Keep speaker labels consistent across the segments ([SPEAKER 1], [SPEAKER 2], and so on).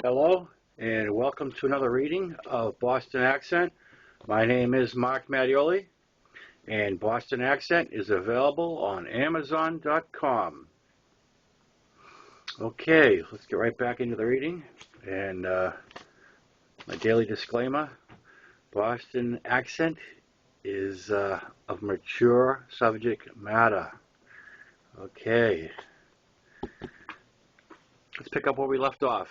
[SPEAKER 1] Hello, and welcome to another reading of Boston Accent. My name is Mark Mattioli, and Boston Accent is available on Amazon.com. Okay, let's get right back into the reading. And my daily disclaimer, Boston Accent is of mature subject matter. Okay, let's pick up where we left off.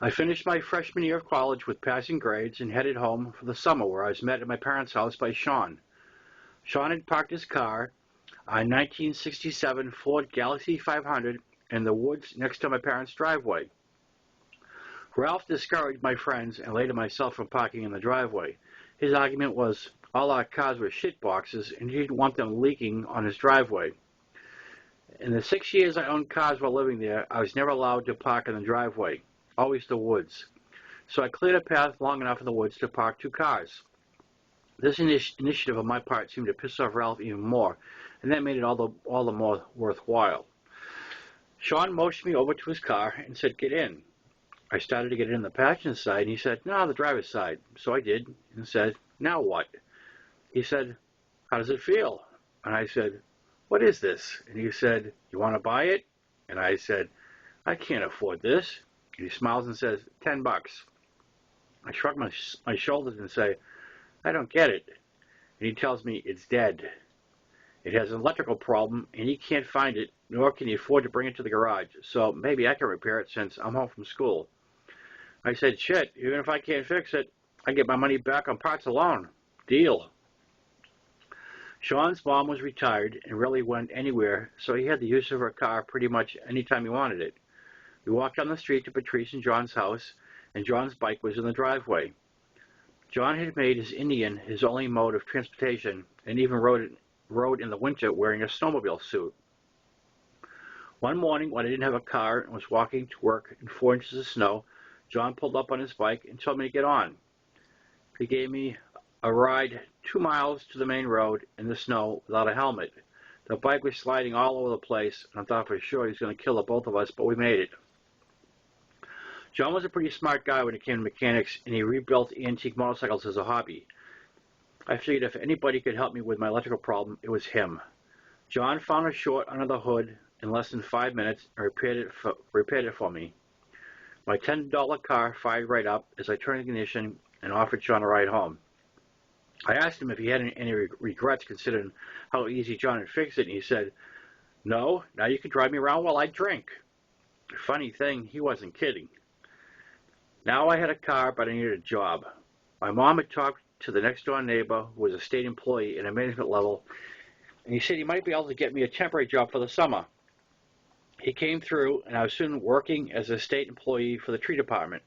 [SPEAKER 1] I finished my freshman year of college with passing grades and headed home for the summer, where I was met at my parents' house by Sean. Sean had parked his car, a 1967 Ford Galaxy 500, in the woods next to my parents' driveway. Ralph discouraged my friends and later myself from parking in the driveway. His argument was all our cars were shit boxes and he didn't want them leaking on his driveway. In the 6 years I owned cars while living there, I was never allowed to park in the driveway. Always the woods. So I cleared a path long enough in the woods to park two cars. This initiative on my part seemed to piss off Ralph even more, and that made it all the more worthwhile. Sean motioned me over to his car and said, "Get in." I started to get in the passenger side, and he said, "No, the driver's side." So I did, and said, "Now what?" He said, "How does it feel?" And I said, "What is this?" And he said, "You want to buy it?" And I said, "I can't afford this." He smiles and says, $10. I shrug my shoulders and say, "I don't get it." And he tells me it's dead. It has an electrical problem, and he can't find it, nor can he afford to bring it to the garage. So maybe I can repair it since I'm home from school. I said, "Shit, even if I can't fix it, I get my money back on parts alone. Deal." Sean's mom was retired and rarely went anywhere, so he had the use of her car pretty much any time he wanted it. We walked down the street to Patrice and John's house, and John's bike was in the driveway. John had made his Indian his only mode of transportation, and even rode in the winter wearing a snowmobile suit. One morning, when I didn't have a car and was walking to work in 4 inches of snow, John pulled up on his bike and told me to get on. He gave me a ride 2 miles to the main road in the snow without a helmet. The bike was sliding all over the place, and I thought for sure he was going to kill the both of us, but we made it. John was a pretty smart guy when it came to mechanics, and he rebuilt antique motorcycles as a hobby. I figured if anybody could help me with my electrical problem, it was him. John found a short under the hood in less than 5 minutes and repaired it for me. My $10 car fired right up as I turned the ignition and offered John a ride home. I asked him if he had any regrets considering how easy John had fixed it, and he said, "No, now you can drive me around while I drink." Funny thing, he wasn't kidding. Now I had a car, but I needed a job. My mom had talked to the next door neighbor, who was a state employee at a management level, and he said he might be able to get me a temporary job for the summer. He came through, and I was soon working as a state employee for the tree department.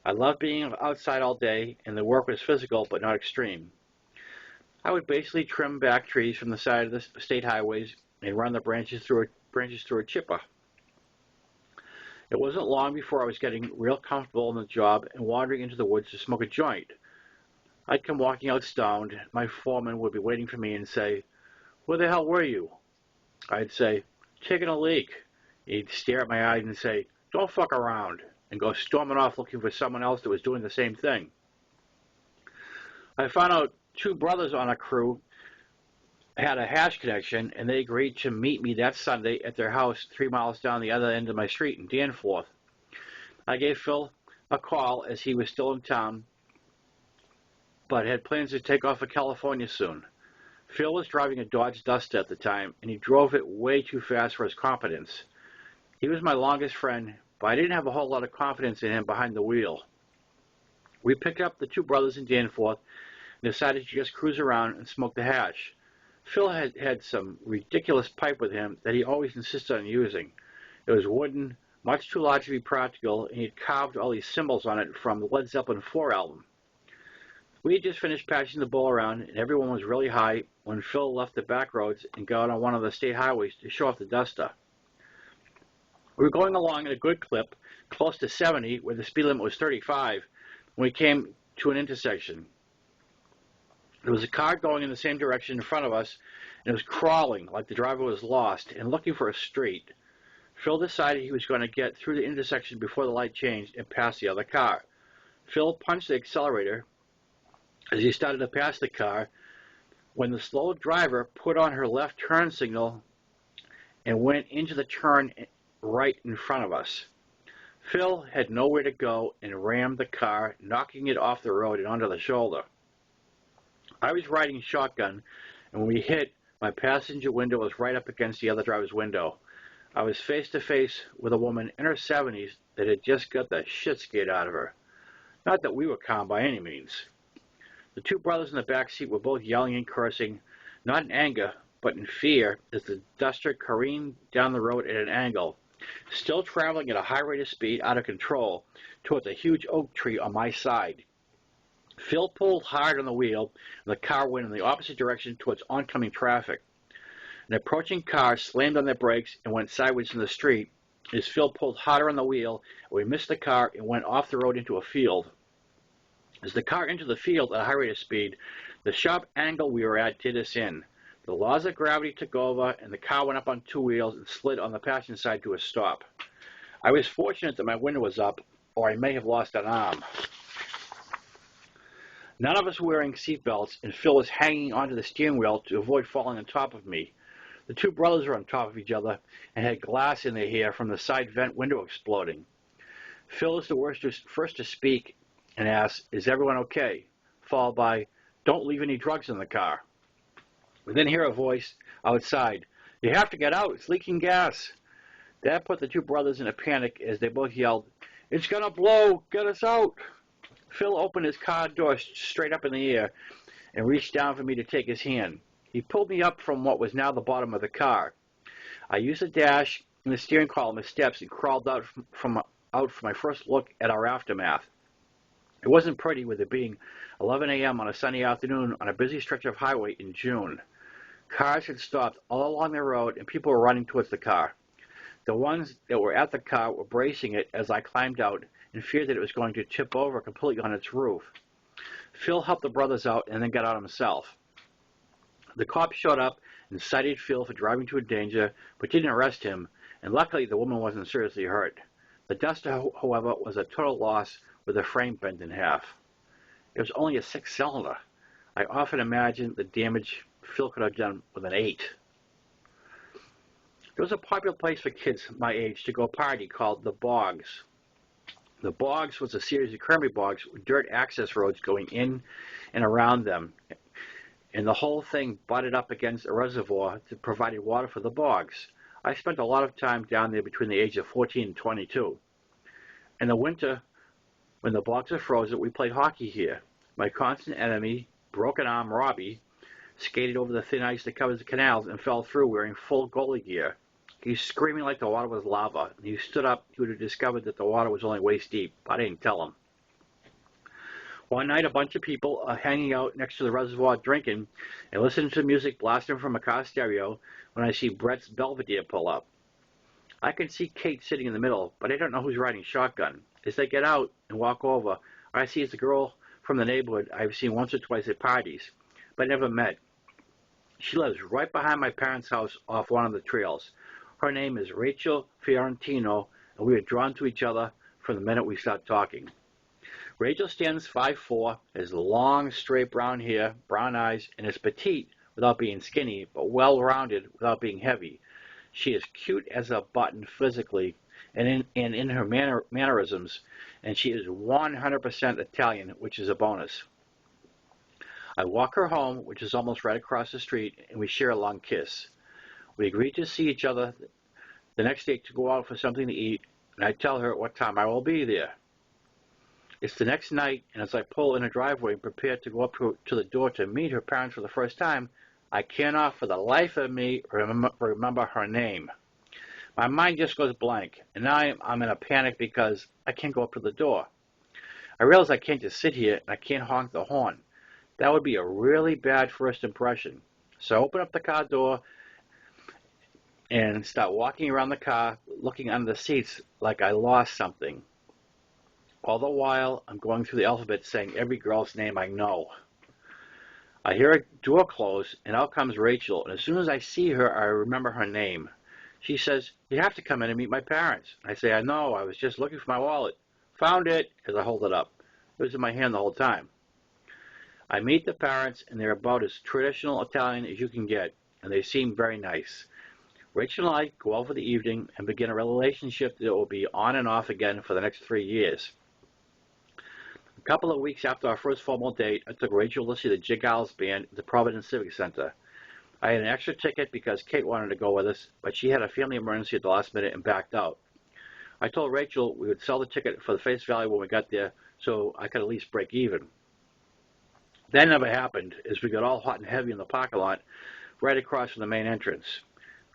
[SPEAKER 1] I loved being outside all day, and the work was physical but not extreme. I would basically trim back trees from the side of the state highways and run the branches through a chipper. It wasn't long before I was getting real comfortable in the job and wandering into the woods to smoke a joint. I'd come walking out stoned. My foreman would be waiting for me and say, "Where the hell were you?" I'd say, "Taking a leak." He'd stare at my eyes and say, "Don't fuck around," and go storming off looking for someone else that was doing the same thing. I found out 2 brothers on a crew had a hash connection, and they agreed to meet me that Sunday at their house 3 miles down the other end of my street in Danforth. I gave Phil a call as he was still in town, but had plans to take off for California soon. Phil was driving a Dodge Duster at the time, and he drove it way too fast for his competence. He was my longest friend, but I didn't have a whole lot of confidence in him behind the wheel. We picked up the 2 brothers in Danforth and decided to just cruise around and smoke the hash. Phil had some ridiculous pipe with him that he always insisted on using. It was wooden, much too large to be practical, and he had carved all these symbols on it from the Led Zeppelin 4 album. We had just finished passing the bowl around, and everyone was really high when Phil left the back roads and got on one of the state highways to show off the Duster. We were going along at a good clip, close to 70, where the speed limit was 35, when we came to an intersection. There was a car going in the same direction in front of us, and it was crawling like the driver was lost and looking for a street. Phil decided he was going to get through the intersection before the light changed and pass the other car. Phil punched the accelerator as he started to pass the car when the slow driver put on her left turn signal and went into the turn right in front of us. Phil had nowhere to go and rammed the car, knocking it off the road and onto the shoulder. I was riding shotgun, and when we hit, my passenger window was right up against the other driver's window. I was face to face with a woman in her 70s that had just got the shit scared out of her. Not that we were calm by any means. The two brothers in the back seat were both yelling and cursing, not in anger, but in fear, as the duster careened down the road at an angle, still traveling at a high rate of speed, out of control, towards a huge oak tree on my side. Phil pulled hard on the wheel, and the car went in the opposite direction towards oncoming traffic. An approaching car slammed on their brakes and went sideways in the street as Phil pulled harder on the wheel, and we missed the car and went off the road into a field. As the car entered the field at a high rate of speed, the sharp angle we were at did us in. The laws of gravity took over, and the car went up on two wheels and slid on the passenger side to a stop. I was fortunate that my window was up, or I may have lost an arm. None of us were wearing seat belts, and Phil was hanging onto the steering wheel to avoid falling on top of me. The two brothers were on top of each other and had glass in their hair from the side vent window exploding. Phil is the first to speak and asks, "Is everyone okay?" Followed by, "Don't leave any drugs in the car." We then hear a voice outside, "You have to get out, it's leaking gas." That put the two brothers in a panic as they both yelled, "It's gonna blow, get us out." Phil opened his car door straight up in the air and reached down for me to take his hand. He pulled me up from what was now the bottom of the car. I used the dash and the steering column as steps and crawled out for my first look at our aftermath. It wasn't pretty, with it being 11 a.m. on a sunny afternoon on a busy stretch of highway in June. Cars had stopped all along the road, and people were running towards the car. The ones that were at the car were bracing it as I climbed out and feared that it was going to tip over completely on its roof. Phil helped the brothers out and then got out himself. The cops showed up and cited Phil for driving to a danger, but didn't arrest him, and luckily the woman wasn't seriously hurt. The duster, however, was a total loss, with the frame bent in half. It was only a 6-cylinder. I often imagine the damage Phil could have done with an 8. There was a popular place for kids my age to go party called the Bogs. The Bogs was a series of cranberry bogs with dirt access roads going in and around them, and the whole thing butted up against a reservoir that provided water for the bogs. I spent a lot of time down there between the age of 14 and 22. In the winter, when the bogs were frozen, we played hockey here. My constant enemy, broken arm Robbie, skated over the thin ice that covers the canals and fell through wearing full goalie gear. He was screaming like the water was lava. He stood up, he would have discovered that the water was only waist deep. I didn't tell him. One night, a bunch of people are hanging out next to the reservoir drinking and listening to music blasting from a car stereo when I see Brett's Belvedere pull up. I can see Kate sitting in the middle, but I don't know who's riding shotgun. As they get out and walk over, I see it's a girl from the neighborhood I've seen once or twice at parties, but never met. She lives right behind my parents' house off one of the trails. Her name is Rachel Fiorentino, and we are drawn to each other from the minute we start talking. Rachel stands 5'4", has long, straight brown hair, brown eyes, and is petite without being skinny, but well-rounded without being heavy. She is cute as a button physically and in her mannerisms, and she is 100% Italian, which is a bonus. I walk her home, which is almost right across the street, and we share a long kiss. We agree to see each other the next day to go out for something to eat, and I tell her at what time I will be there. It's the next night, and as I pull in her driveway and prepare to go up to the door to meet her parents for the first time, I cannot for the life of me remember her name. My mind just goes blank, and now I'm in a panic because I can't go up to the door. I realize I can't just sit here and I can't honk the horn. That would be a really bad first impression. So I open up the car door and start walking around the car, looking under the seats like I lost something. All the while, I'm going through the alphabet saying every girl's name I know. I hear a door close, and out comes Rachel, and as soon as I see her, I remember her name. She says, "You have to come in and meet my parents." I say, "I know, I was just looking for my wallet." "Found it," as I hold it up. It was in my hand the whole time. I meet the parents, and they're about as traditional Italian as you can get, and they seem very nice. Rachel and I go out for the evening and begin a relationship that will be on and off again for the next 3 years. A couple of weeks after our first formal date, I took Rachel to see the Giggles Band at the Providence Civic Center. I had an extra ticket because Kate wanted to go with us, but she had a family emergency at the last minute and backed out. I told Rachel we would sell the ticket for the face value when we got there so I could at least break even. That never happened, as we got all hot and heavy in the parking lot right across from the main entrance.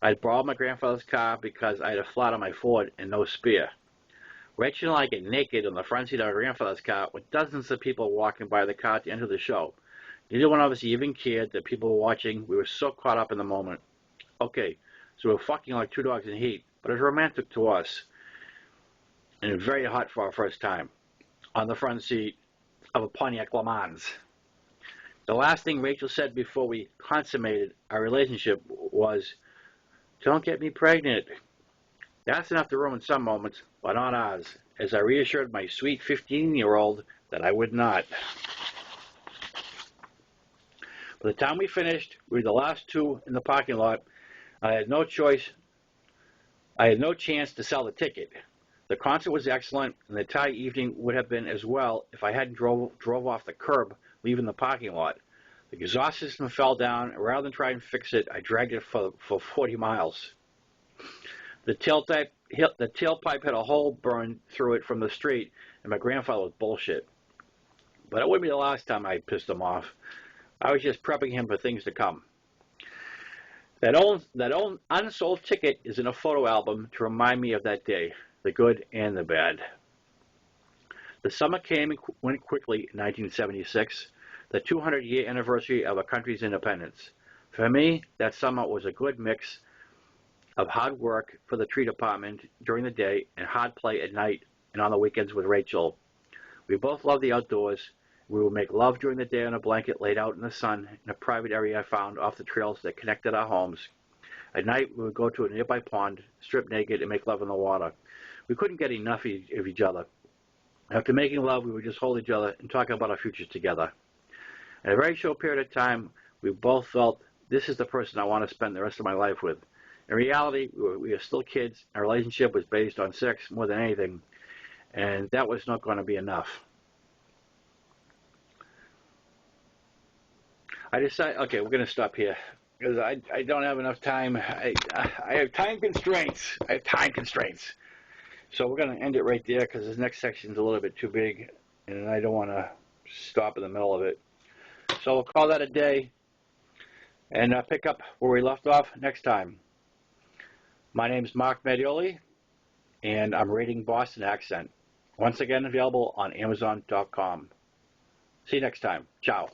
[SPEAKER 1] I'd borrowed my grandfather's car because I had a flat on my Ford and no spare. Rachel and I get naked on the front seat of our grandfather's car with dozens of people walking by the car at the end of the show. Neither one of us even cared that people were watching. We were so caught up in the moment. Okay, so we were fucking like two dogs in heat, but it was romantic to us and very hot for our first time on the front seat of a Pontiac Le Mans. The last thing Rachel said before we consummated our relationship was, "Don't get me pregnant." That's enough to ruin some moments, but not ours, as I reassured my sweet 15-year-old that I would not. By the time we finished, we were the last two in the parking lot. I had no chance to sell the ticket. The concert was excellent, and the entire evening would have been as well if I hadn't drove off the curb, leaving the parking lot. The exhaust system fell down, and rather than try and fix it, I dragged it for 40 miles. The tailpipe had a hole burned through it from the street, and my grandfather was bullshit. But it wouldn't be the last time I pissed him off. I was just prepping him for things to come. That old unsold ticket is in a photo album to remind me of that day, the good and the bad. The summer came and went quickly in 1976, the 200-year anniversary of our country's independence. For me, that summer was a good mix of hard work for the tree department during the day and hard play at night and on the weekends with Rachel. We both loved the outdoors. We would make love during the day on a blanket laid out in the sun in a private area I found off the trails that connected our homes. At night, we would go to a nearby pond, strip naked, and make love in the water. We couldn't get enough of each other. After making love, we would just hold each other and talk about our futures together. In a very short period of time, we both felt, this is the person I want to spend the rest of my life with. In reality, we were still kids. Our relationship was based on sex more than anything, and that was not going to be enough. I decided, okay, we're going to stop here because I don't have enough time. I have time constraints. So we're going to end it right there because this next section is a little bit too big, and I don't want to stop in the middle of it. So we'll call that a day and pick up where we left off next time. My name is Mark Mattioli, and I'm reading Boston Accent. Once again, available on Amazon.com. See you next time. Ciao.